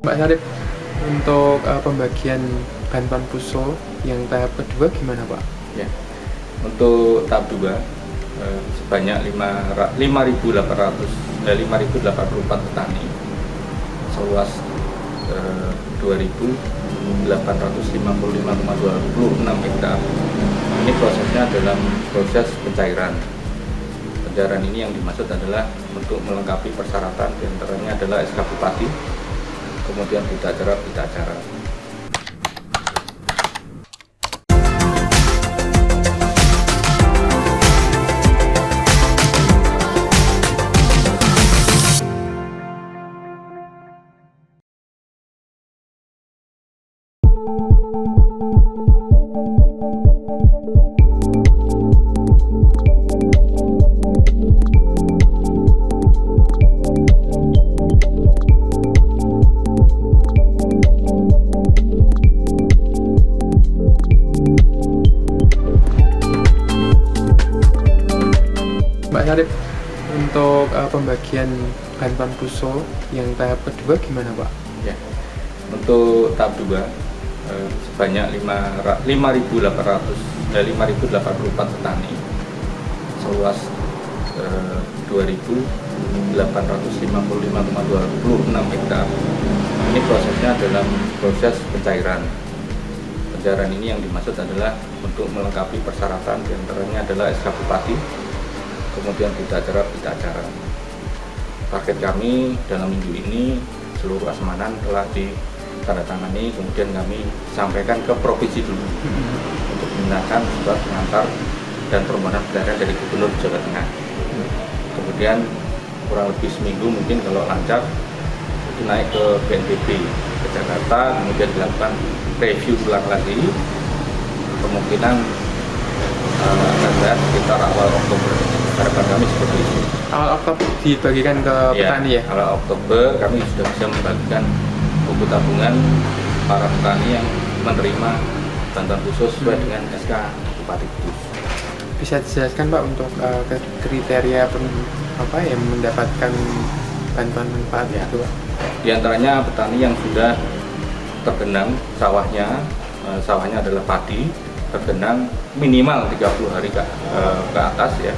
Mbak Sarip, untuk pembagian bantuan puso yang tahap kedua gimana Pak? Ya, untuk tahap 2 sebanyak 5.084 petani seluas 2.855,26 hektar. Ini prosesnya dalam proses pencairan. Pencairan ini yang dimaksud adalah untuk melengkapi persyaratan, diantaranya adalah SK Bupati, kemudian berita acara. Mbak Sarip, untuk pembagian bantuan puso yang tahap kedua gimana Pak? Ya, untuk tahap 2 sebanyak 5.084 petani seluas 2.855,26 hektar. Ini prosesnya dalam proses pencairan. Pencairan ini yang dimaksud adalah untuk melengkapi persyaratan, diantaranya adalah SK Bupati, kemudian berita acara. Target kami dalam minggu ini seluruh asmanan telah ditandatangani, kemudian kami sampaikan ke provinsi dulu untuk menggunakan surat pengantar dan permohonan pelarian dari Gubernur Jawa Tengah. Kemudian kurang lebih seminggu mungkin kalau lancar itu naik ke BNPB ke Jakarta, kemudian dilakukan review ulang lagi, kemungkinan akan sekitar awal Oktober. Harapan kami seperti itu. Awal Oktober dibagikan ke petani ya? Awal Oktober kami sudah bisa membagikan buku tabungan para petani yang menerima bantuan khusus sesuai dengan SK Bupati Kudus. Bisa dijelaskan Pak untuk kriteria yang mendapatkan bantuan manfaat itu Pak? Di antaranya petani yang sudah tergenang sawahnya adalah padi, tergenang minimal 30 hari ke atas ya,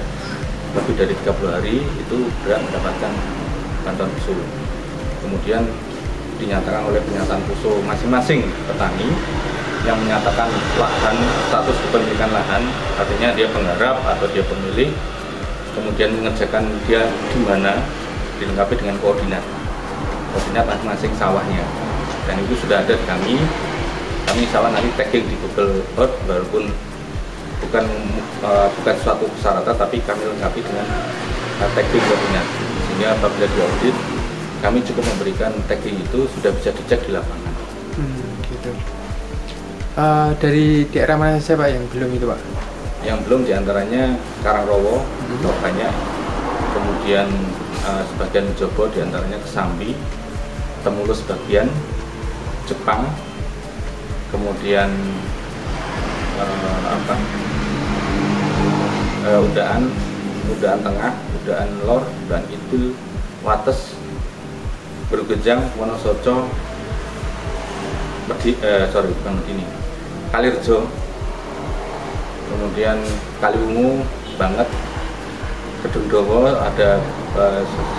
lebih dari 30 hari itu berhak mendapatkan bantuan puso. Kemudian dinyatakan oleh pernyataan puso masing-masing petani yang menyatakan status kepemilikan lahan, artinya dia penggarap atau dia pemilik, kemudian mengerjakan dia di mana, dilengkapi dengan koordinat masing-masing sawahnya, dan itu sudah ada di kami sawah nanti tagging di Google Earth, walaupun bukan suatu persyaratan, tapi kami lengkapi dengan tagging koordinat, sehingga apabila diaudit kami cukup memberikan tagging itu sudah bisa dicek di lapangan. Gitu. Dari daerah mana saja Pak yang belum itu Pak? Yang belum diantaranya Karangrowo, banyak, kemudian sebagian Jobo, diantaranya Kesambi, Temulus sebagian, Jepang, kemudian Udaan Tengah, Udaan Lor, Udaan Kidul, Wates, Bergejang, Wonosoco, Kalirjo, kemudian Kaliwungu, Banget, Kedungdowo, ada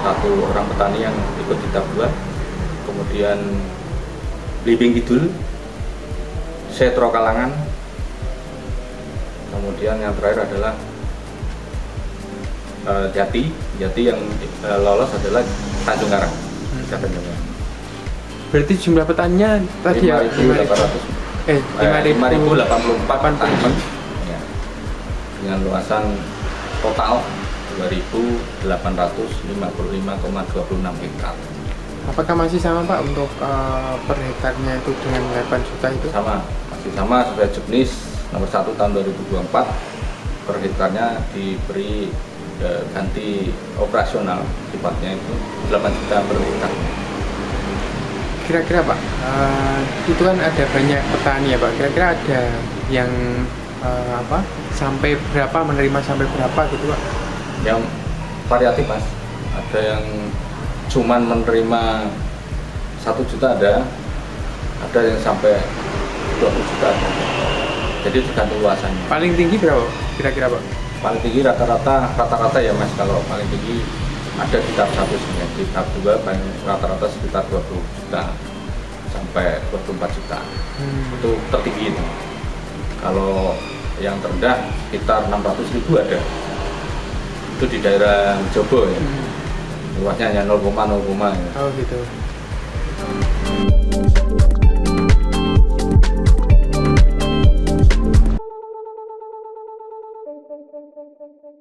satu orang petani yang ikut di tahap 2, kemudian Blimbing Kidul, Setro Kalangan, kemudian yang terakhir adalah Jati yang lolos adalah Tanjung Karang. Berarti jumlah petaninya tadi 5.084 petani ya, dengan luasan total 2.855,26 hektar. Apakah masih sama Pak untuk per hektarnya itu dengan 8 juta itu? Masih sama sesuai Juknis nomor 1 tahun 2024, per hektarnya diberi ganti operasional, sifatnya itu 8 juta per hektar. Kira-kira Pak, itu kan ada banyak petani ya Pak, kira-kira ada yang sampai berapa, menerima sampai berapa gitu Pak? Yang variatif Mas, ada yang cuman menerima 1 1 juta ada yang sampai 20 juta ada. Jadi tergantung luasannya. Paling tinggi berapa kira-kira Pak? Paling tinggi rata-rata ya Mas, kalau paling tinggi ada di tahap 1 sebenarnya. Di tahap 2 paling rata-rata sekitar 20 juta sampai 24 juta. Itu tertinggi itu. Kalau yang terendah sekitar 600.000 ada. Itu di daerah Jobo ya. Luasnya hanya 0,0 ya. Oh gitu.